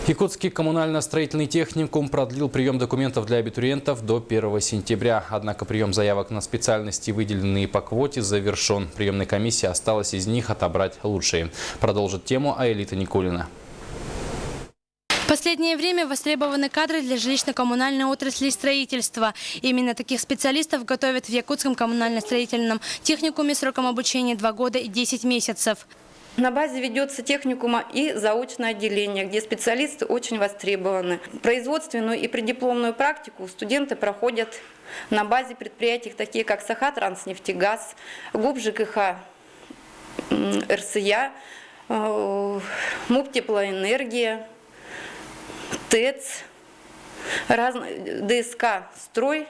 Якутский коммунально-строительный техникум продлил прием документов для абитуриентов до 1 сентября. Однако прием заявок на специальности, выделенные по квоте, завершен. Приемной комиссии осталось из них отобрать лучшие. Продолжит тему Аэлита Никулина. В последнее время востребованы кадры для жилищно-коммунальной отрасли и строительства. Именно таких специалистов готовят в Якутском коммунально-строительном техникуме сроком обучения 2 года и 10 месяцев. На базе ведется техникума и заочное отделение, где специалисты очень востребованы. Производственную и преддипломную практику студенты проходят на базе предприятий, такие как Саха-Транснефтегаз, ГУП ЖКХ РСЯ, МУП Теплоэнергия, ТЭЦ, ДСК «Строй»,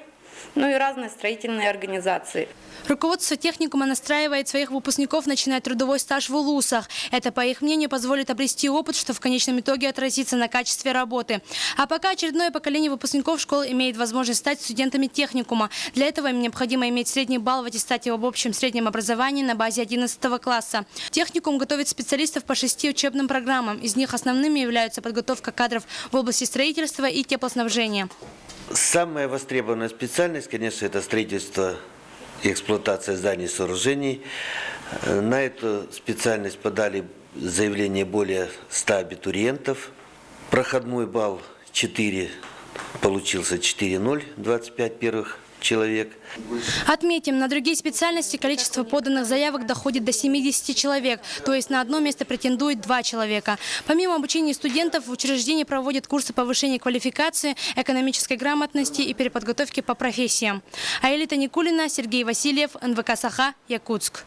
ну и разные строительные организации. Руководство техникума настраивает своих выпускников начинать трудовой стаж в улусах. Это, по их мнению, позволит обрести опыт, что в конечном итоге отразится на качестве работы. А пока очередное поколение выпускников школ имеет возможность стать студентами техникума. Для этого им необходимо иметь средний балл в аттестате об общем среднем образовании на базе 11 класса. Техникум готовит специалистов по 6 учебным программам. Из них основными являются подготовка кадров в области строительства и теплоснабжения. Самая востребованная специальность, конечно, это строительство и эксплуатация зданий и сооружений. На эту специальность подали заявление более 100 абитуриентов. Проходной балл 4, получился 4,0, 25 первых человек. Отметим, на другие специальности количество поданных заявок доходит до 70 человек, то есть на одно место претендует 2 человека. Помимо обучения студентов, в учреждении проводят курсы повышения квалификации, экономической грамотности и переподготовки по профессиям. Аэлита Никулина, Сергей Васильев, НВК Саха, Якутск.